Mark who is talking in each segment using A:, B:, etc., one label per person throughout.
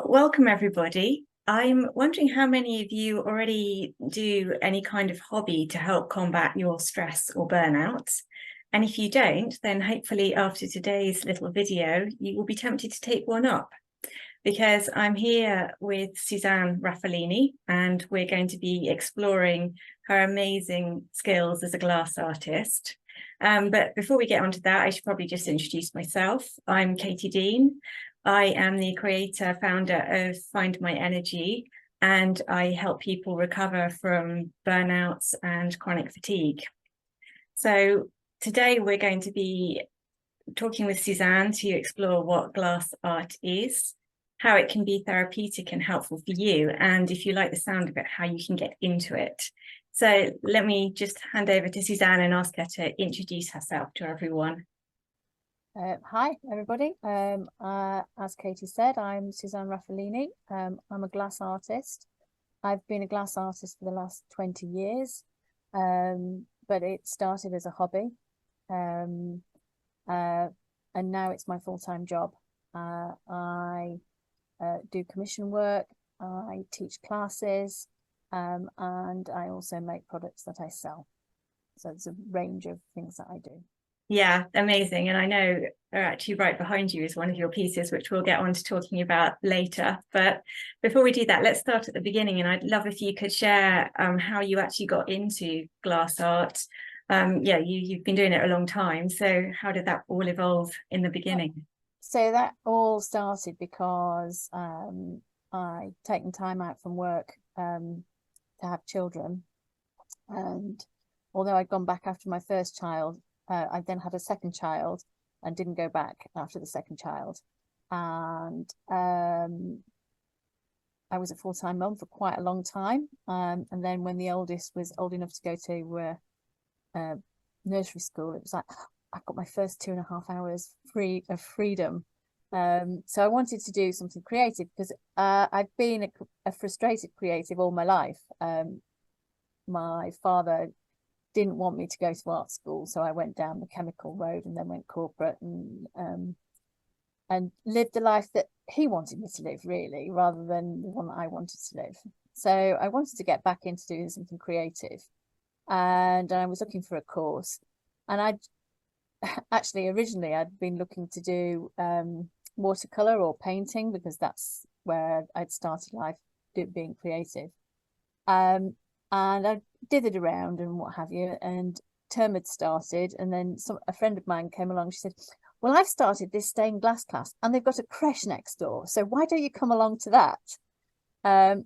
A: Well, welcome everybody. I'm wondering how many of you already do any kind of hobby to help combat your stress or burnout. And if you don't, then hopefully after today's little video, you will be tempted to take one up, because I'm here with Suzanne Raffellini and we're going to be exploring her amazing skills as a glass artist. But before we get onto that, I should probably just introduce myself. I'm Katie Dean. I am the creator, founder of Find My Energy, and I help people recover from burnouts and chronic fatigue. So today we're going to be talking with Suzanne to explore what glass art is, how it can be therapeutic and helpful for you, and if you like the sound of it, how you can get into it. So let me just hand over to Suzanne and ask her to introduce herself to everyone.
B: Hi, everybody. As Katie said, I'm Suzanne Raffellini. I'm a glass artist. I've been a glass artist for the last 20 years, but it started as a hobby. And now it's my full-time job. I do commission work, I teach classes, and I also make products that I sell. So there's a range of things that I do.
A: Yeah, amazing. And I know actually right behind you is one of your pieces, which we'll get on to talking about later. But before we do that, let's start at the beginning. And I'd love if you could share how you actually got into glass art. Yeah, you've been doing it a long time. So how did that all evolve in the beginning?
B: So that all started because I'd taken time out from work to have children. And although I'd gone back after my first child, I then had a second child and didn't go back after the second child. And I was a full-time mum for quite a long time. And then when the oldest was old enough to go to nursery school, it was like, I got my first 2.5 hours of freedom. So I wanted to do something creative because I've been a frustrated creative all my life. My father didn't want me to go to art school, so I went down the chemical road and then went corporate and lived the life that he wanted me to live, really, rather than the one that I wanted to live. So I wanted to get back into doing something creative, and I was looking for a course. And originally I'd been looking to do watercolor or painting, because that's where I'd started life being creative. And I dithered around and what have you, and term had started, and then a friend of mine came along. She said, well, I've started this stained glass class and they've got a creche next door, so why don't you come along to that?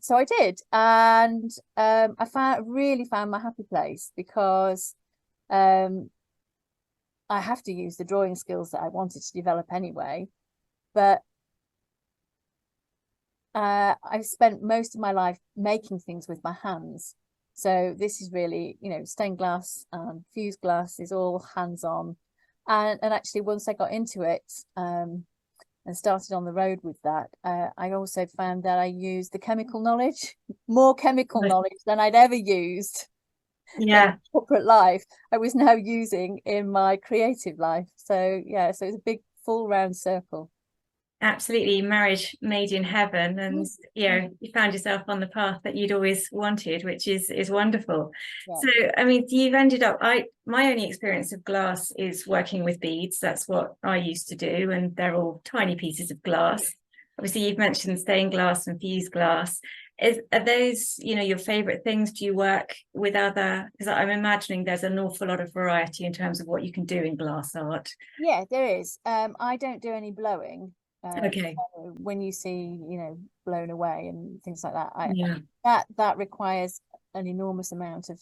B: So I did, and I really found my happy place, because I have to use the drawing skills that I wanted to develop anyway, but I've spent most of my life making things with my hands. So this is really, stained glass and fused glass is all hands-on. And actually, once I got into it and started on the road with that, I also found that I used the chemical knowledge, more chemical knowledge than I'd ever used in corporate life, I was now using in my creative life. So yeah, so it's a big full round circle.
A: Absolutely, marriage made in heaven, and you found yourself on the path that you'd always wanted, which is wonderful. Yeah. So I mean, you've ended up, my only experience of glass is working with beads. That's what I used to do, and they're all tiny pieces of glass. Obviously you've mentioned stained glass and fused glass. Are those your favorite things? Do you work with other, because I'm imagining there's an awful lot of variety in terms of what you can do in glass art?
B: Yeah, there is. I don't do any blowing.
A: Okay.
B: When you see, blown away and things like that, that requires an enormous amount of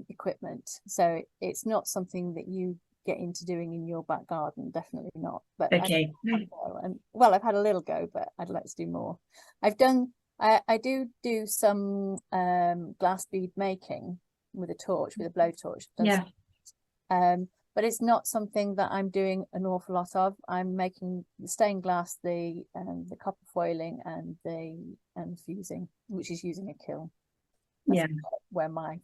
B: equipment. So it's not something that you get into doing in your back garden. Definitely not. But
A: okay.
B: I've had a little go, but I'd like to do more. I do some glass bead making with a torch, with a blowtorch.
A: Yeah.
B: But it's not something that I'm doing an awful lot of. I'm making the stained glass, the copper foiling, and the fusing, which is using a kiln. That's where my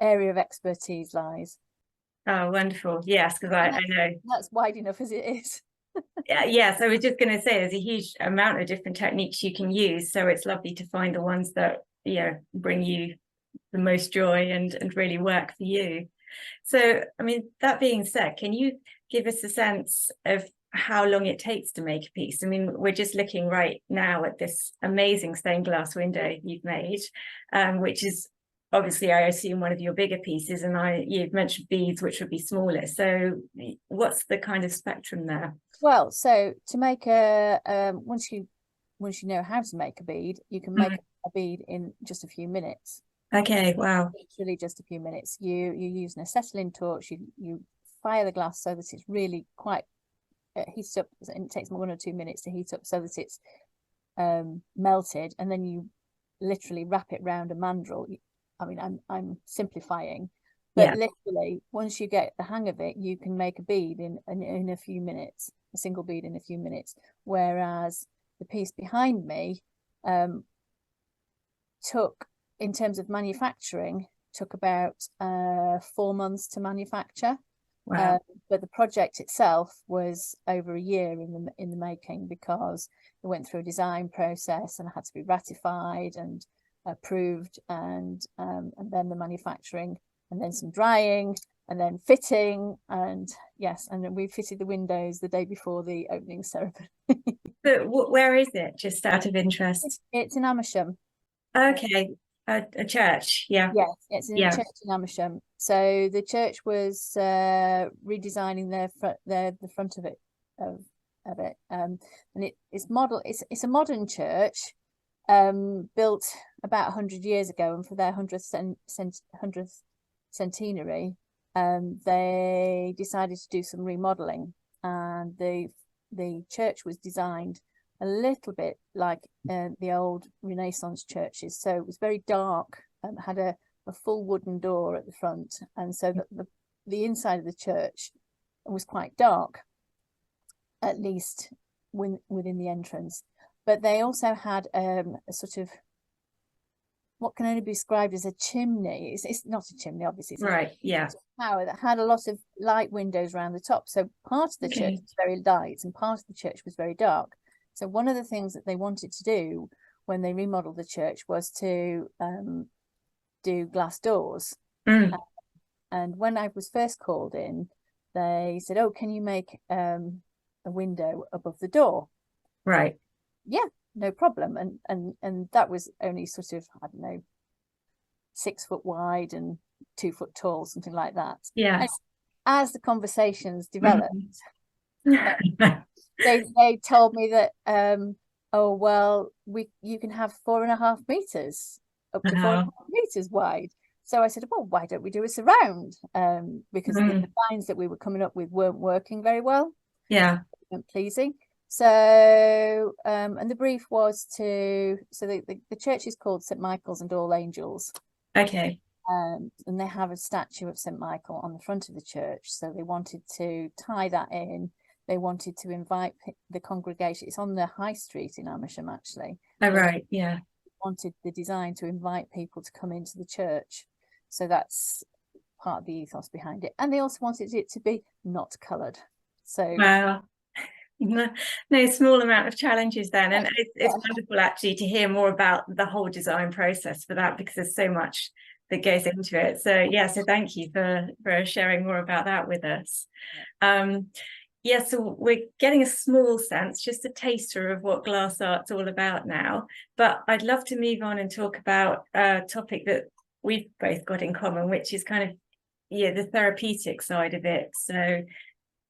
B: area of expertise lies.
A: Oh, wonderful. Yes, because I know
B: that's wide enough as it is.
A: Yes, I was just going to say there's a huge amount of different techniques you can use. So it's lovely to find the ones that, bring you the most joy and really work for you. So, I mean, that being said, can you give us a sense of how long it takes to make a piece? I mean, we're just looking right now at this amazing stained glass window you've made, which is obviously, I assume, one of your bigger pieces. And you've mentioned beads, which would be smaller. So what's the kind of spectrum there?
B: Well, so to make a once you know how to make a bead, you can make a bead in just a few minutes.
A: Okay, wow.
B: Literally just a few minutes. You use an acetylene torch. You fire the glass so that it's really quite heated up, and it takes 1 or 2 minutes to heat up so that it's melted, and then you literally wrap it around a mandrel. I mean, I'm simplifying, but literally once you get the hang of it, you can make a bead in a few minutes, a single bead in a few minutes. Whereas the piece behind me took, in terms of manufacturing, took about 4 months to manufacture.
A: Wow.
B: But the project itself was over a year in the making, because it went through a design process and had to be ratified and approved, and then the manufacturing, and then some drying, and then fitting, and yes, and then we fitted the windows the day before the opening ceremony.
A: So where is it? Just out of interest.
B: It's in Amersham.
A: Okay, a church. Yeah,
B: Yes, it's in a
A: yeah,
B: church in Amersham. So the church was redesigning the front of it of it, and it's a modern church, built about 100 years ago, and for their 100th centenary, they decided to do some remodeling, and the church was designed a little bit like the old Renaissance churches. So it was very dark and had a full wooden door at the front, and so the inside of the church was quite dark, at least within the entrance. But they also had a sort of what can only be described as a chimney. It's not a chimney, obviously. It's
A: right. Yeah.
B: a tower that had a lot of light windows around the top. So part of the church was very light and part of the church was very dark. So one of the things that they wanted to do when they remodeled the church was to do glass doors. And when I was first called in, they said, "Oh, can you make a window above the door?"
A: Right.
B: Yeah, no problem. And that was only sort of, I don't know, 6 foot wide and 2 foot tall, something like that.
A: Yeah.
B: And as the conversations developed, they told me that oh well, you can have 4.5 meters, up to 4.5 meters wide. So I said, well, why don't we do a surround? Because the lines that we were coming up with weren't working very well.
A: Yeah.
B: Weren't pleasing. So and the brief was so the church is called St. Michael's and All Angels.
A: Okay.
B: And they have a statue of St. Michael on the front of the church. So they wanted to tie that in. They wanted to invite the congregation. It's on the high street in Amersham, actually.
A: Oh, right. Yeah.
B: Wanted the design to invite people to come into the church. So that's part of the ethos behind it. And they also wanted it to be not coloured. So
A: wow. No small amount of challenges then, and it's wonderful actually to hear more about the whole design process for that, because there's so much that goes into it. So so thank you for sharing more about that with us. So we're getting a small sense, just a taster of what glass art's all about now, but I'd love to move on and talk about a topic that we've both got in common, which is kind of the therapeutic side of it. So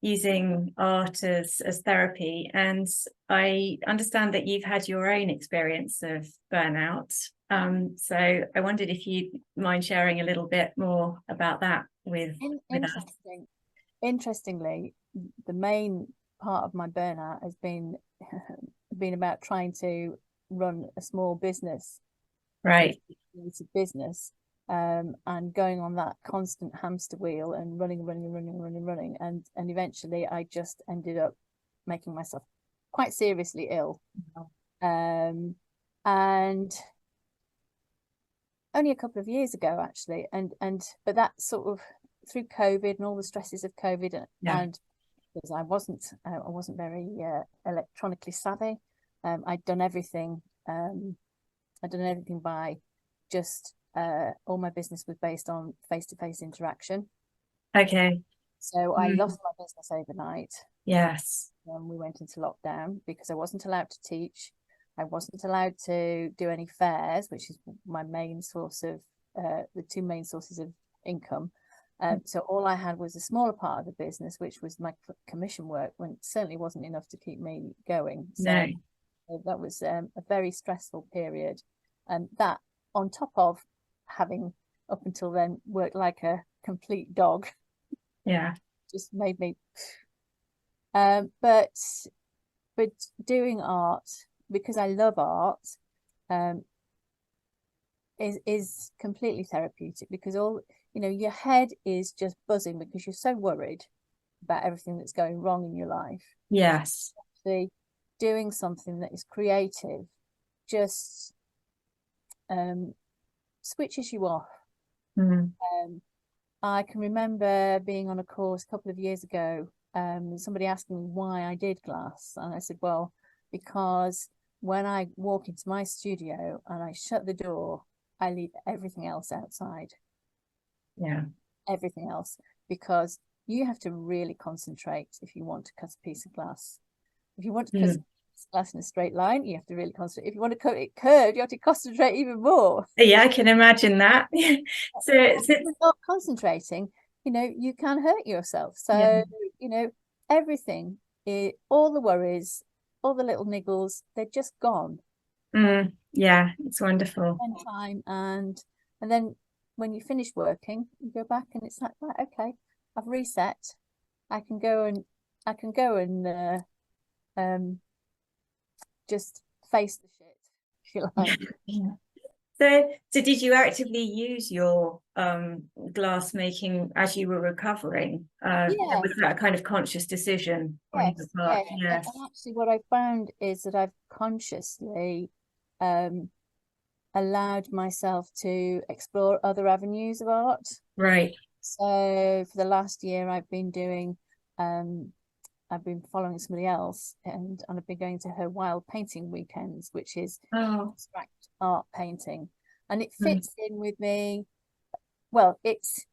A: using art as therapy. And I understand that you've had your own experience of burnout. So I wondered if you'd mind sharing a little bit more about that with us.
B: Interestingly, the main part of my burnout has been about trying to run a small business,
A: right?
B: Business, and going on that constant hamster wheel and running, and eventually I just ended up making myself quite seriously ill. And only a couple of years ago, actually, but that sort of through COVID and all the stresses of COVID and because I wasn't very electronically savvy. I'd done everything. I'd done everything by just all my business was based on face-to-face interaction.
A: Okay.
B: So I lost my business overnight.
A: Yes.
B: When we went into lockdown, because I wasn't allowed to teach. I wasn't allowed to do any fairs, which is my main source of the two main sources of income. So all I had was a smaller part of the business, which was my commission work, when it certainly wasn't enough to keep me going. So
A: No.
B: that was a very stressful period. And that, on top of having up until then worked like a complete dog,
A: Yeah.
B: just made me. But doing art, because I love art, is completely therapeutic, because all, you know, your head is just buzzing because you're so worried about everything that's going wrong in your life.
A: Yes.
B: Actually, doing something that is creative just switches you off. I can remember being on a course a couple of years ago, somebody asked me why I did glass, and I said, well, because when I walk into my studio and I shut the door, I leave everything else outside.
A: Yeah.
B: Everything else, because you have to really concentrate if you want to cut a piece of glass. If you want to cut glass in a straight line, you have to really concentrate. If you want to cut it curved, you have to concentrate even more.
A: Yeah, I can imagine that. So
B: if you're not concentrating, you know, you can hurt yourself. So, you know, everything, all the worries, all the little niggles, they're just gone.
A: Yeah, it's wonderful.
B: Spend time, and then when you finish working, you go back and it's like, right, okay, I've reset. I can go and just face the shit, if you like.
A: Yeah. So did you actively use your glass making as you were recovering?
B: Yeah.
A: Was that a kind of conscious decision on your part?
B: And
A: Yes.
B: actually what I found is that I've consciously allowed myself to explore other avenues of art.
A: Right.
B: So for the last year I've been following somebody else, and I've been going to her wild painting weekends, which is abstract art painting, and it fits in with me. Well, it's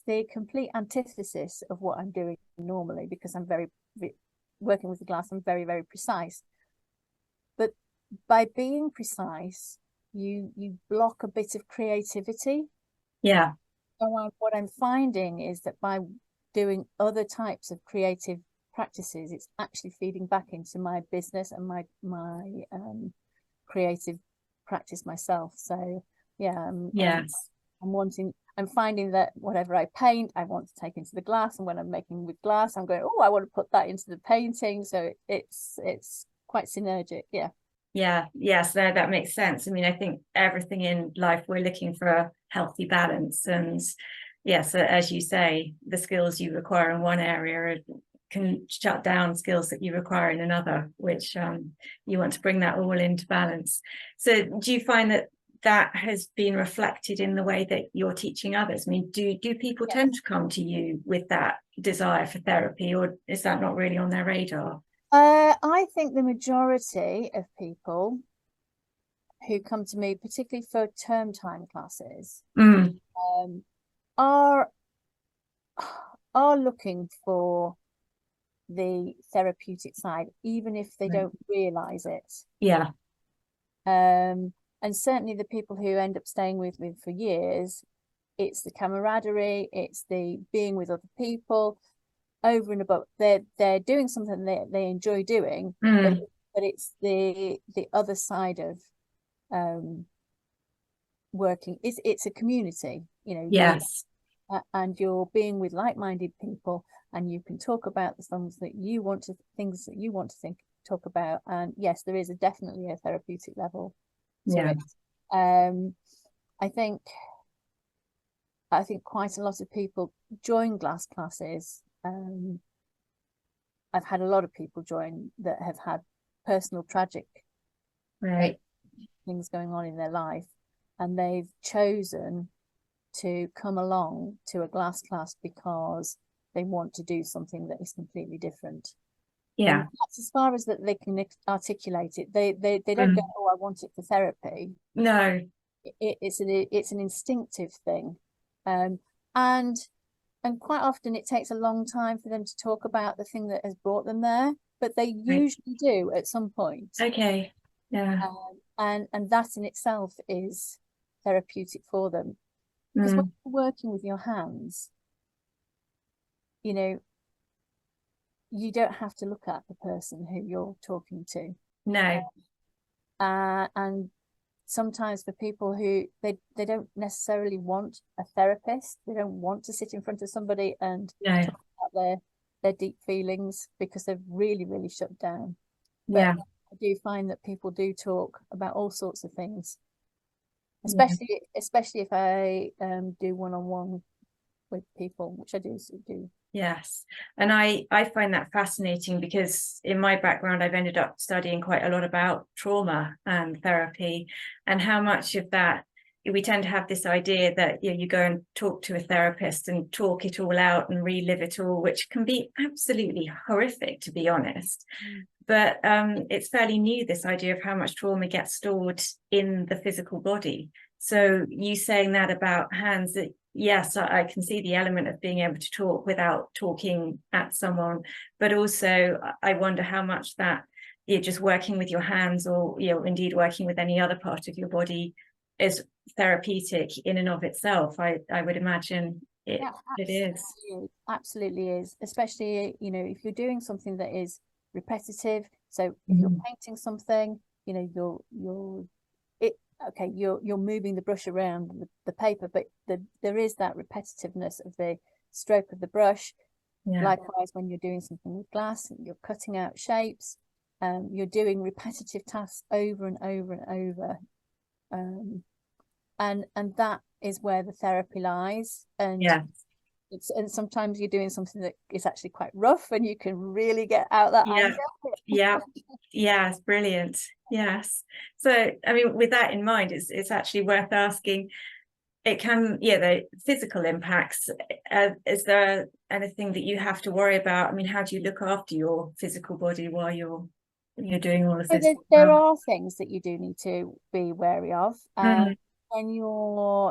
B: the complete antithesis of what I'm doing normally, because I'm very working with the glass. I'm very, very precise, but by being precise, you block a bit of creativity.
A: Yeah.
B: So what I'm finding is that by doing other types of creative practices, it's actually feeding back into my business and my creative practice myself. So yeah, I'm finding that whatever I paint, I want to take into the glass, and when I'm making with glass, I'm going, oh, I want to put that into the painting. So it's quite synergic. Yeah.
A: Yeah, yes, no, that makes sense. I mean, I think everything in life, we're looking for a healthy balance. And yes, as you say, the skills you require in one area can shut down skills that you require in another, which you want to bring that all into balance. So do you find that that has been reflected in the way that you're teaching others? I mean, do people tend to come to you with that desire for therapy, or is that not really on their radar?
B: I think the majority of people who come to me, particularly for term time classes, are looking for the therapeutic side, even if they don't realize it.
A: Yeah.
B: And certainly the people who end up staying with me for years, it's the camaraderie, it's the being with other people over and above. They're doing something they enjoy doing, but it's the other side of working. It's a community, you know.
A: Yes.
B: And you're being with like-minded people, and you can talk about the things that you want to talk about. And yes, there is definitely a therapeutic level to it. I think quite a lot of people join glass classes. I've had a lot of people join that have had personal tragic things going on in their life, and they've chosen to come along to a glass class because they want to do something that is completely different.
A: Yeah.
B: And that's as far as that they can articulate it. They don't go, oh, I want it for therapy.
A: No.
B: It's an instinctive thing. And quite often it takes a long time for them to talk about the thing that has brought them there, but they usually do at some point.
A: Okay. Yeah.
B: And that in itself is therapeutic for them. Because when you're working with your hands, you know, you don't have to look at the person who you're talking to.
A: No.
B: And sometimes for people who they don't necessarily want a therapist, they don't want to sit in front of somebody and talk about their deep feelings because they've really, really shut down.
A: Yeah.
B: But I do find that people do talk about all sorts of things, especially if I do one-on-one with people, which I do.
A: Yes. And I find that fascinating because in my background, I've ended up studying quite a lot about trauma and therapy, and how much of that we tend to have this idea that you go and talk to a therapist and talk it all out and relive it all, which can be absolutely horrific, to be honest. But it's fairly new, this idea of how much trauma gets stored in the physical body. So you saying that about hands, that yes, I can see the element of being able to talk without talking at someone, but also I wonder how much that you're just working with your hands, or indeed working with any other part of your body, is therapeutic in and of itself. I would imagine it is.
B: Absolutely is, especially if you're doing something that is repetitive. So if you're painting something, you're moving the brush around the paper, but there is that repetitiveness of the stroke of the brush. Likewise, when you're doing something with glass, you're cutting out shapes, you're doing repetitive tasks over and over and over, and that is where the therapy lies. And and sometimes you're doing something that is actually quite rough, and you can really get out that anger.
A: Yes, brilliant. Yes. So I mean, with that in mind, it's actually worth asking, it can, the physical impacts, is there anything that you have to worry about? I mean, how do you look after your physical body while you're doing all of this?
B: There are things that you do need to be wary of.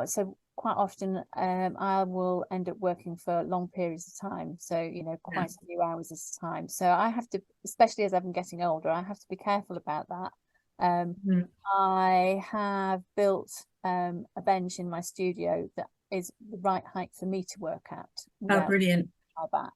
B: So quite often I will end up working for long periods of time, so quite a few hours at a time. So I have to, especially as I'm getting older, I have to be careful about that. I have built a bench in my studio that is the right height for me to work at without
A: brilliant.
B: my back,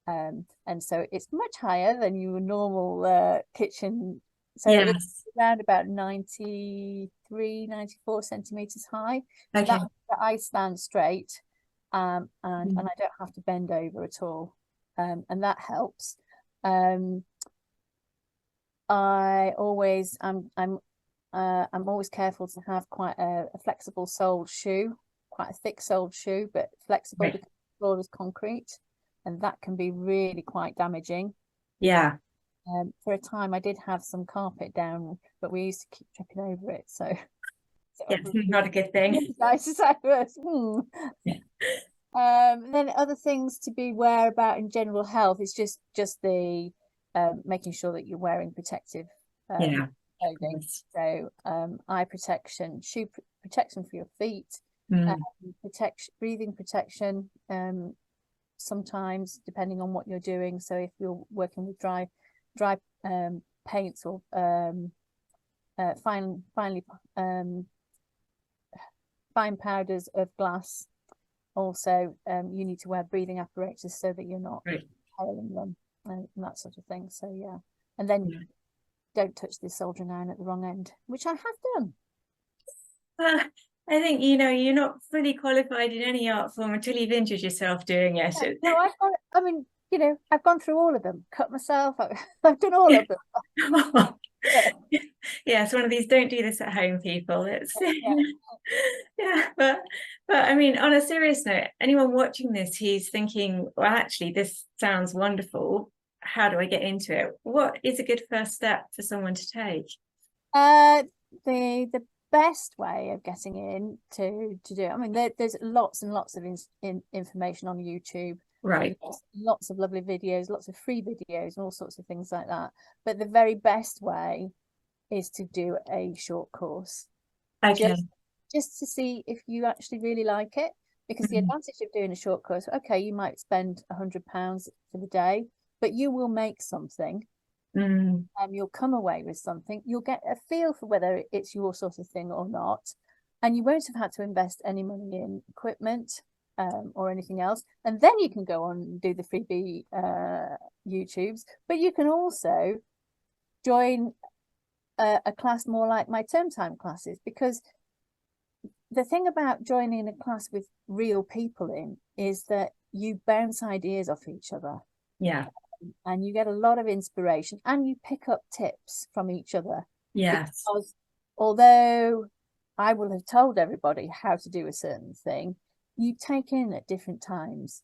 B: and so it's much higher than your normal kitchen. So it's around about 93, 94 centimeters high. So that I stand straight, and I don't have to bend over at all, and that helps. I'm always careful to have quite a flexible soled shoe, quite a thick soled shoe, but flexible because the floor is concrete, and that can be really quite damaging. For a time I did have some carpet down, but we used to keep tripping over it, so
A: it's not a good thing.
B: Then other things to be aware about in general health is just the making sure that you're wearing protective clothing. So eye protection, shoe protection for your feet, breathing protection, sometimes depending on what you're doing. So if you're working with dry paints or fine powders of glass, also you need to wear breathing apparatus so that you're not inhaling them and that sort of thing. So and then don't touch the soldering iron at the wrong end, which I have done.
A: I think you're not fully qualified in any art form until you've injured yourself doing it.
B: No, I've gone through all of them, cut myself, I've done all of them.
A: It's one of these don't do this at home people. It's but I mean, on a serious note, anyone watching this who's thinking, well, actually this sounds wonderful, how do I get into it? What is a good first step for someone to take?
B: The best way of getting in to do it, I mean, there's lots and lots of information on YouTube.
A: Right.
B: Lots of lovely videos, lots of free videos and all sorts of things like that. But the very best way is to do a short course,
A: Okay.
B: just to see if you actually really like it. Because the advantage of doing a short course, okay, you might spend £100 for the day, but you will make something. You'll come away with something. You'll get a feel for whether it's your sort of thing or not, and you won't have had to invest any money in equipment or anything else. And then you can go on and do the freebie YouTubes, but you can also join a class more like my term time classes, because the thing about joining a class with real people in is that you bounce ideas off each other.
A: Yeah.
B: And you get a lot of inspiration and you pick up tips from each other.
A: Yes.
B: Because although I will have told everybody how to do a certain thing, you take in at different times.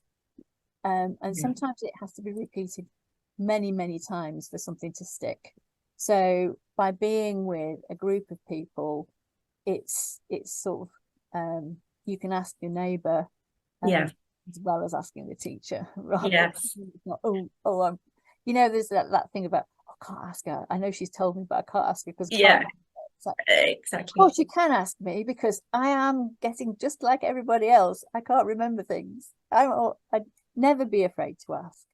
B: And sometimes it has to be repeated many, many times for something to stick. So by being with a group of people, it's sort of you can ask your neighbour as well as asking the teacher, rather than not, I'm, there's that thing about, I can't ask her, I know she's told me, but I can't ask her because
A: exactly.
B: Of course you can ask me, because I am getting just like everybody else. I can't remember things. I'd never be afraid to ask.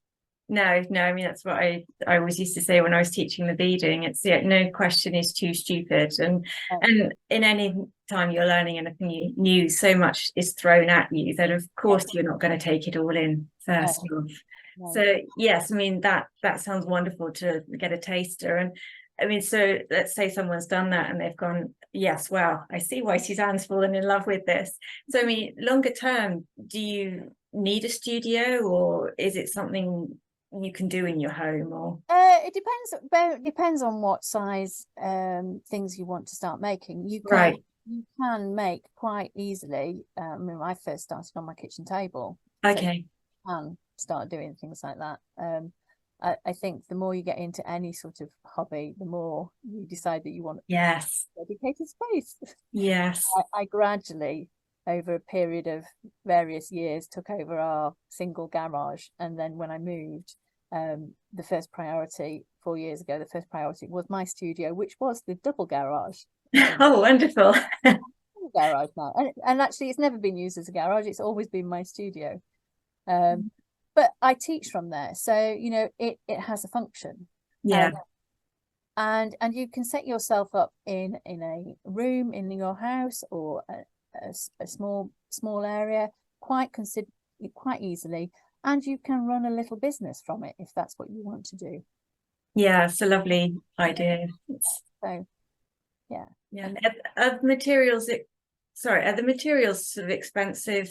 A: No, I mean, that's what I always used to say when I was teaching the beading. It's no question is too stupid, and in any time you're learning anything new, so much is thrown at you that of course you're not going to take it all in first off. So yes, I mean that sounds wonderful to get a taster. And I mean, so let's say someone's done that and they've gone, yes, well, I see why Suzanne's fallen in love with this. So I mean, longer term, do you need a studio, or is it something you can do in your home? Or
B: it depends on what size things you want to start making. You can make quite easily. I mean, I first started on my kitchen table.
A: Okay.
B: So you can start doing things like that. I think the more you get into any sort of hobby, the more you decide that you want dedicated space.
A: Yes.
B: I gradually, over a period of various years, took over our single garage, and then when I moved, the first priority 4 years ago, the first priority was my studio, which was the double garage.
A: Oh, wonderful.
B: Garage now, and actually it's never been used as a garage, it's always been my studio. But I teach from there, so it has a function. And you can set yourself up in a room in your house, or a small area quite easily, and you can run a little business from it if that's what you want to do.
A: Yeah, it's a lovely idea.
B: So
A: are the materials sort of expensive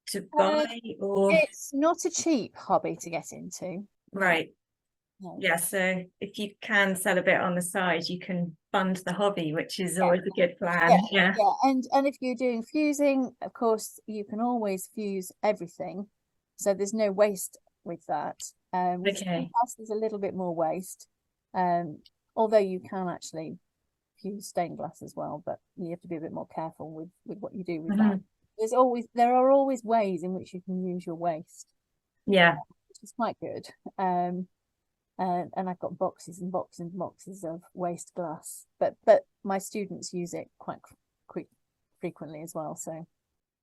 A: to buy, or
B: it's not a cheap hobby to get into?
A: Right. Yeah, so if you can sell a bit on the side, you can fund the hobby, which is always a good plan.
B: And if you're doing fusing, of course you can always fuse everything, so there's no waste with that. With stained glass, there's a little bit more waste, although you can actually fuse stained glass as well, but you have to be a bit more careful with what you do with that. There are always ways in which you can use your waste, which is quite good. And I've got boxes and boxes and boxes of waste glass, but my students use it quite frequently as well. So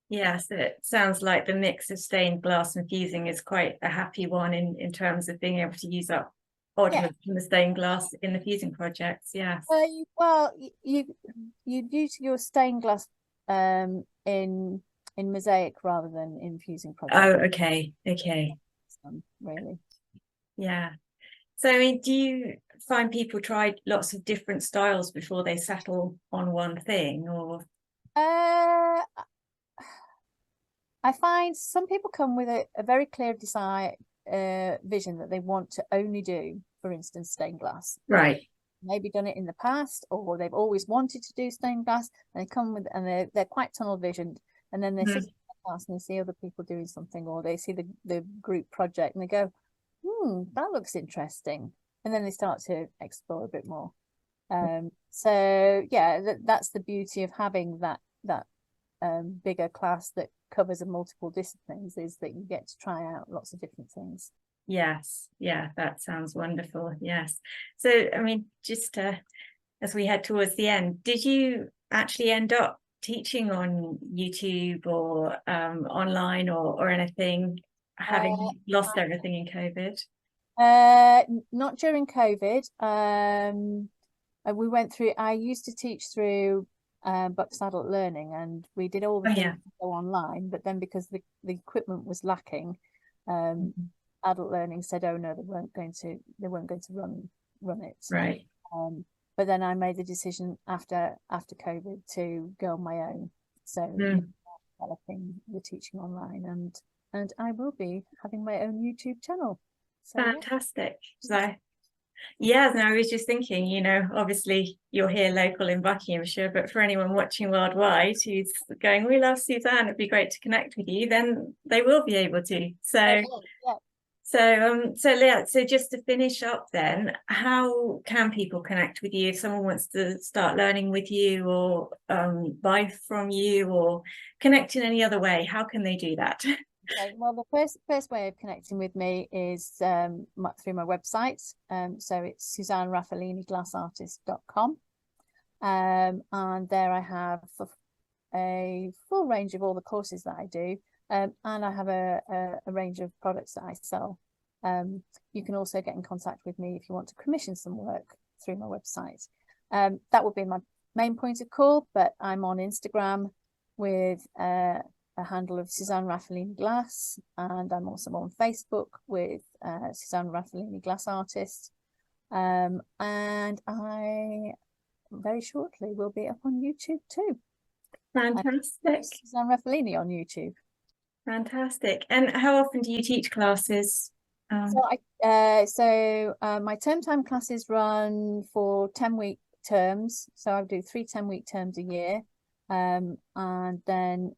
A: yes, it sounds like the mix of stained glass and fusing is quite a happy one in terms of being able to use up oddments from the stained glass in the fusing projects. Yes.
B: You use your stained glass in mosaic rather than in fusing projects.
A: Oh, okay.
B: Really.
A: Yeah. So I mean, do you find people try lots of different styles before they settle on one thing, or
B: I find some people come with a very clear desire, vision that they want to only do, for instance, stained glass.
A: Right.
B: Maybe done it in the past, or they've always wanted to do stained glass, and they come with, and they're quite tunnel visioned, and then they sit in the class and they see other people doing something, or they see the group project and they go, that looks interesting, and then they start to explore a bit more. So yeah, that's the beauty of having that bigger class that covers multiple disciplines is that you get to try out lots of different things.
A: Yes, yeah, that sounds wonderful. Yes. So, I mean, just as we head towards the end, did you actually end up teaching on YouTube or online or anything, having lost everything in COVID?
B: Not during COVID. We went through, I used to teach through Bucks Adult Learning, and we did all the things to go online, but then because the equipment was lacking, Adult Learning said, oh no, they weren't going to run it.
A: Right.
B: But then I made the decision after COVID to go on my own. So developing the teaching online, and I will be having my own YouTube channel. So,
A: fantastic. So yeah, no, I was just thinking, you know, obviously you're here local in Buckinghamshire, but for anyone watching worldwide who's going, we love Suzanne, it'd be great to connect with you, then they will be able to. So so just to finish up then, how can people connect with you if someone wants to start learning with you or buy from you or connect in any other way? How can they do that?
B: Okay, well, the first way of connecting with me is through my website. So it's SuzanneRaffelliniGlassArtist.com. And there I have a full range of all the courses that I do. And I have a range of products that I sell. You can also get in contact with me if you want to commission some work through my website. That would be my main point of call, but I'm on Instagram with a handle of Suzanne Raffellini Glass, and I'm also on Facebook with Suzanne Raffellini Glass Artist, and I very shortly will be up on YouTube too.
A: Fantastic.
B: Suzanne Raffellini on YouTube.
A: Fantastic. And how often do you teach classes?
B: So my term time classes run for 10-week terms, so I do 3 10-week terms a year, and then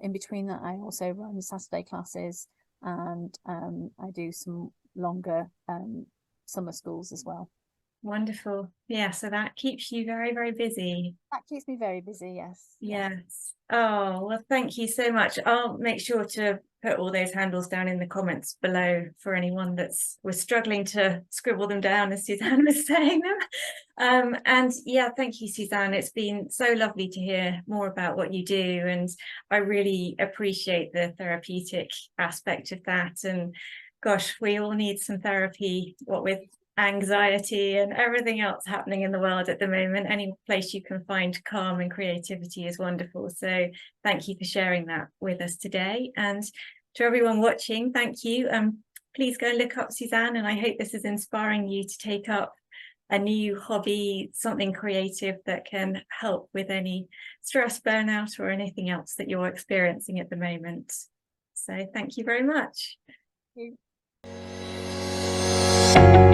B: in between that I also run Saturday classes, and I do some longer summer schools as well.
A: Wonderful. Yeah, so that keeps you very, very busy.
B: That keeps me very busy, yes.
A: Yes. Oh, well, thank you so much. I'll make sure to put all those handles down in the comments below for anyone was struggling to scribble them down as Suzanne was saying them. And yeah, thank you, Suzanne. It's been so lovely to hear more about what you do, and I really appreciate the therapeutic aspect of that. And gosh, we all need some therapy, what with anxiety and everything else happening in the world at the moment. Any place you can find calm and creativity is wonderful. So thank you for sharing that with us today. And to everyone watching, thank you. Please go and look up Suzanne, and I hope this is inspiring you to take up a new hobby, something creative that can help with any stress, burnout, or anything else that you're experiencing at the moment. So thank you very much.
B: Thank you.